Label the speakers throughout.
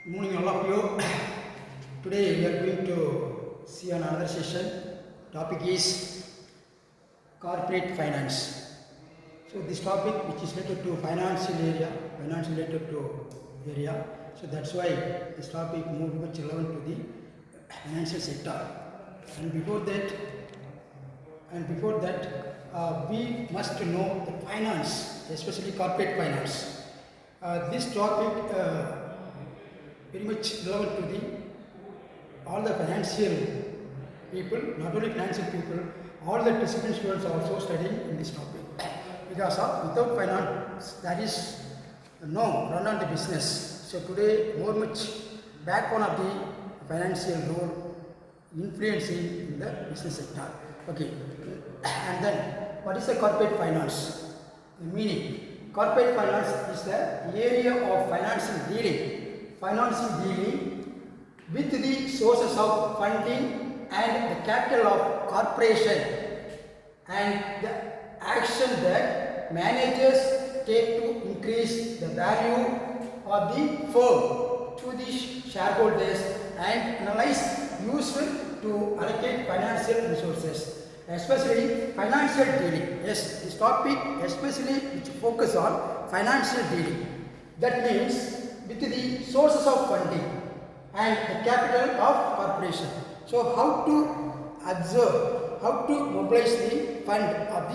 Speaker 1: Good morning, all of you. Today we are going to see another session. Topic is corporate finance. So this topic, which is related to financial related to area. So that's why this topic more much relevant to the financial sector. And before that, we must know the finance, especially corporate finance. This topic very much relevant to all the financial people, not only financial people, all the discipline students are also studying in this topic. Because without finance, there is no run on the business. So today, more much backbone of the financial role influencing in the business sector. Okay, and then what is the corporate finance? The meaning: corporate finance is the area of financial dealing with the sources of funding and the capital of corporation, and the action that managers take to increase the value of the firm to the shareholders and analyze useful to allocate financial resources, especially financial dealing. Yes, this topic especially which focus on financial dealing. That means with the sources of funding and the capital of corporation. So how to observe, how to mobilize the fund of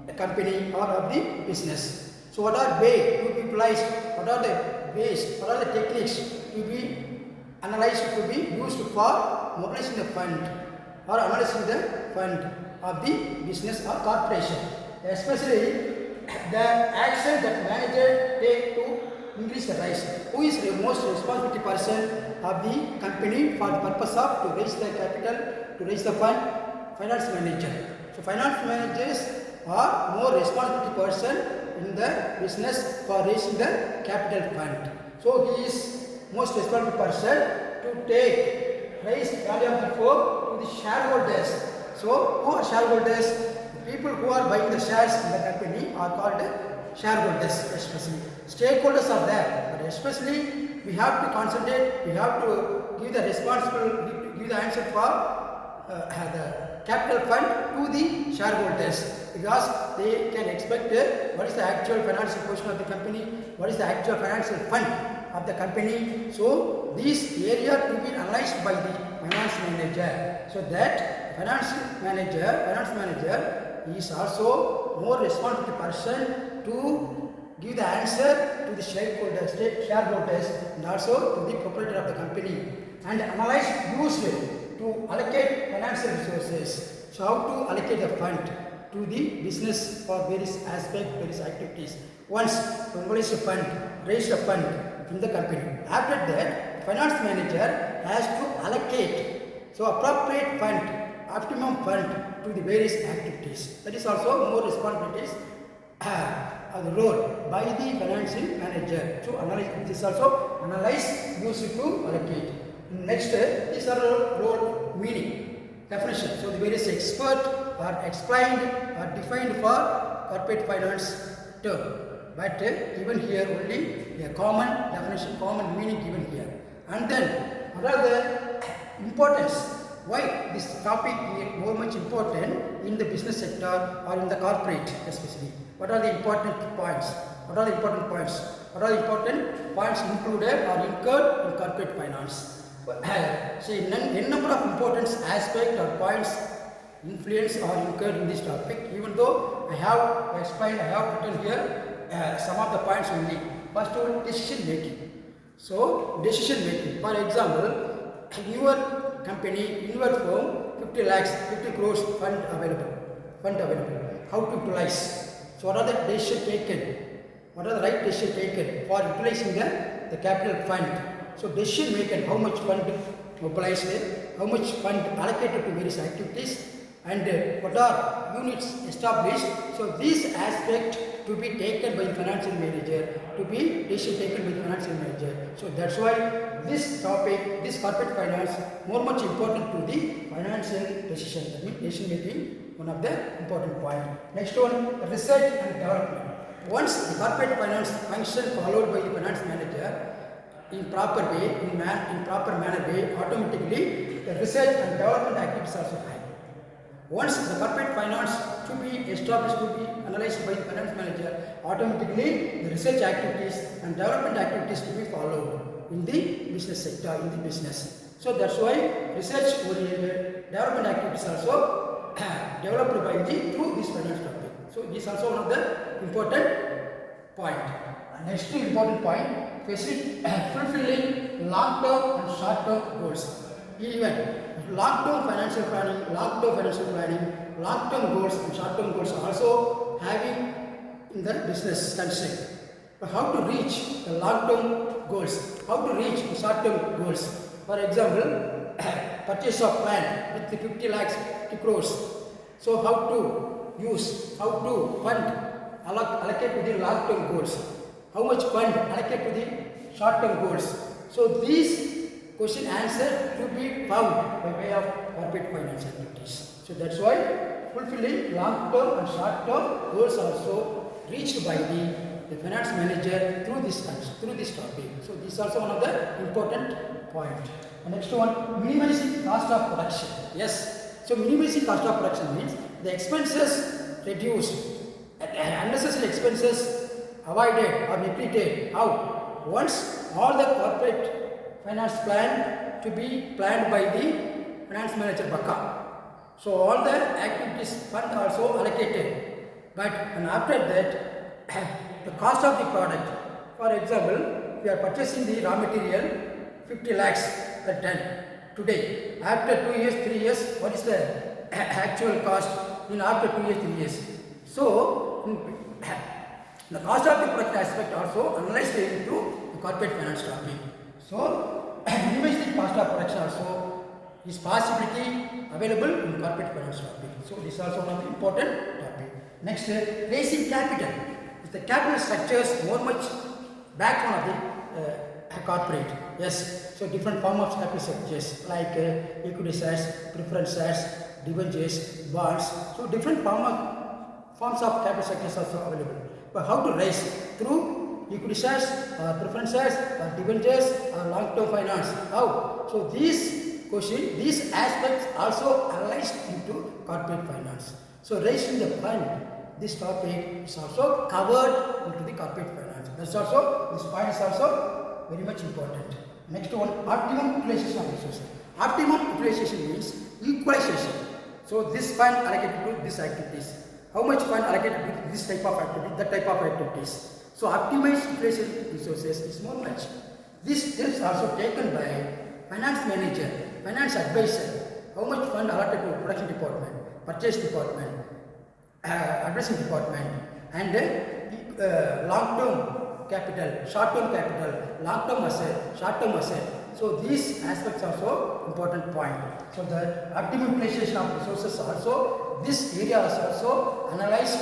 Speaker 1: the company or of the business. So what are way to be utilized, what are the ways, what are the techniques to be analyzed, to be used for mobilizing the fund or analyzing the fund of the business or corporation, especially the action that manager take to increase the rise. Who is the most responsibility person of the company for the purpose of to raise the capital, to raise the fund? Finance manager. So finance managers are more responsibility person in the business for raising the capital fund. So he is most responsible person to raise value of the firm to the shareholders. So who are shareholders? The people who are buying the shares in the company are called shareholders. Especially stakeholders are there, but especially we have to concentrate, we have to give the answer for the capital fund to the shareholders, because they can expect what is the actual financial position of the company, what is the actual financial fund of the company. So this area to be analyzed by the finance manager, so that finance manager is also more responsible person to give the answer to the shareholders, and also to the proprietor of the company, and analyze useful to allocate financial resources. So how to allocate the fund to the business for various aspects, various activities. Once mobilize the fund, raise the fund in the company. After that, finance manager has to allocate appropriate fund, optimum fund to the various activities. That is also more responsibilities the role by the financial manager. So this also analyze, use to allocate. Next, these are role meaning, definition. So the various experts are explained or defined for corporate finance term. But even here only a common definition, common meaning given here. And then what are the importance? Why this topic is more much important in the business sector or in the corporate especially? What are the important points? What are the important points included or incurred in corporate finance? See, n number of important aspects or points influence or incurred in this topic. Even though I have explained, I have written here some of the points only. First of all, decision making. So decision making. For example, in your company, in your firm, 50 lakhs, 50 crores fund available. How to utilize? So what are the decisions taken? What are the right decisions taken for utilizing the capital fund? So decision making, how much fund mobilized, how much fund allocated to various activities, and what are units established. So these aspects to be taken by the financial manager, So that's why this topic, this corporate finance, more much important to the financial decision. That means decision making, one of the important point. Next one, research and development. Once the corporate finance function followed by the finance manager, in proper way, in proper manner way, automatically the research and development activities are also high. Once the corporate finance to be established, to be analyzed by the finance manager, automatically the research activities and development activities to be followed in the business sector, in the business. So that's why research oriented development activities also developed by through this finance topic. So this is also one of the important point. Next important point, fulfilling long-term and short-term goals. Even long-term financial planning, long-term goals and short-term goals are also having in the business concern. But how to reach the long-term goals? How to reach the short-term goals? For example, purchase of land with 50 lakhs, 50 crores. So how to use, how to fund, allocate to the long-term goals? How much fund allocate to the short-term goals? So these question answer to be found by way of corporate finance activities. So that's why fulfilling long-term and short-term goals also reached by the finance manager through this topic. So this is also one of the important point. The next one, minimizing cost of production. Yes. So minimizing cost of production means the expenses reduced, unnecessary expenses avoided or depleted. How? Once all the corporate finance plan to be planned by the finance manager Baka. So all the activities fund also allocated. But and after that, the cost of the product. For example, we are purchasing the raw material 50 lakhs per ton today. After 2 years, 3 years, what is the actual cost in after 2 years, 3 years? So the cost of the product aspect also analyzed into the corporate finance topic. So minimizing cost of production also is possibility available in corporate finance topic. So this is also one of the important topic. Next, raising capital. If the capital structures more much backbone of the corporate. Yes. So different form of capital structures like equity shares, preference shares, debentures, bonds. So different forms of capital structures are also available. But how to raise? Through equity shares, preference shares, debentures, long-term finance. How? So these aspects also analyzed into corporate finance. So raising the fund, this topic is also covered into the corporate finance. That's also, this point is also very much important. Next one, optimum utilization of resources. Optimum utilization means equalization. So this fund allocated to these activities. How much fund allocated to this type of activity, that type of activities. So optimized utilization resources is more much. This is also taken by finance manager, finance advisor. How much fund allotted to production department, purchase department, addressing department, and long-term capital, short-term capital, long-term asset, short-term asset. So these aspects are also important point. So the optimum utilization of resources also, this area is also analyzed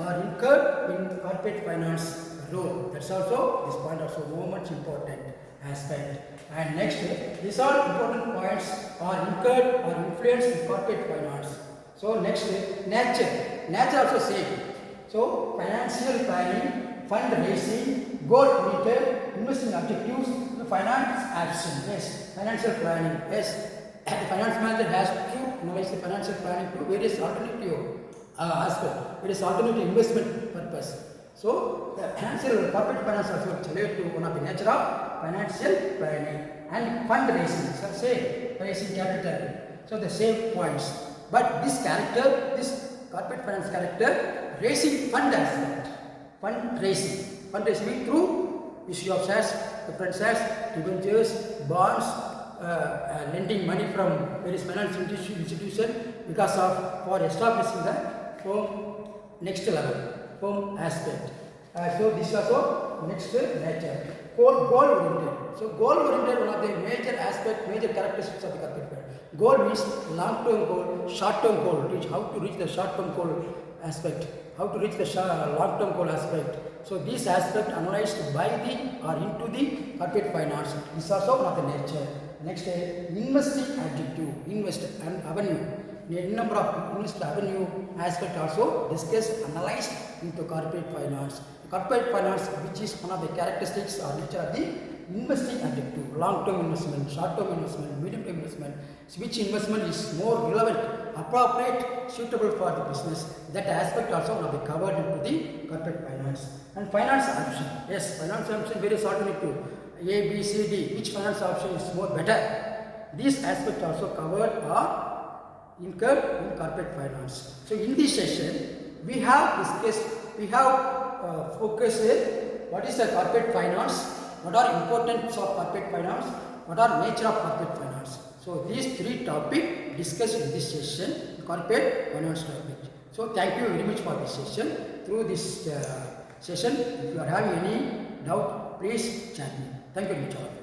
Speaker 1: or incurred in corporate finance role. That's also, this point also very much important aspect. And next, these are important points are incurred or influenced in corporate finance. So next, nature also same. So financial planning, fundraising, goal-oriented, investing objectives, the finance action. Yes, financial planning. Yes, the finance manager has to analyze the financial planning to various alternative aspects, various alternative investment purpose. So the financial corporate finance also related to one of the nature of financial planning and fundraising. So say raising capital. So the same points. But this character, this corporate finance character, raising fund aspect. Fundraising means through issue of shares, preference shares, debentures, bonds, lending money from various financial institution because of for establishing the firm next level, firm aspect. So this is also next nature. Goal oriented. So goal oriented one of the major aspect, major characteristics of the corporate finance. Goal means long term goal, short term goal. How to reach the short term goal aspect. How to reach the long term goal aspect. So this aspect analyzed by the or into the corporate finance. This is also one of the nature. Next, investing objective, invest and avenue. A number of invest avenue aspect also discussed, analyzed into corporate finance. Corporate finance, which is one of the characteristics or nature of the investing objective, long-term investment, short-term investment, medium-term investment, which investment is more relevant, appropriate, suitable for the business. That aspect also will be covered into the corporate finance. And finance option, yes, finance option various alternative, A, B, C, D, which finance option is more better. These aspects also covered or incurred in corporate finance. So in this session, we have focused what is the corporate finance, what are importance of corporate finance, what are nature of corporate finance. So these three topics discussed in this session, corporate finance topic. So thank you very much for this session. Through this session, if you are having any doubt, please chat me. Thank you very much all.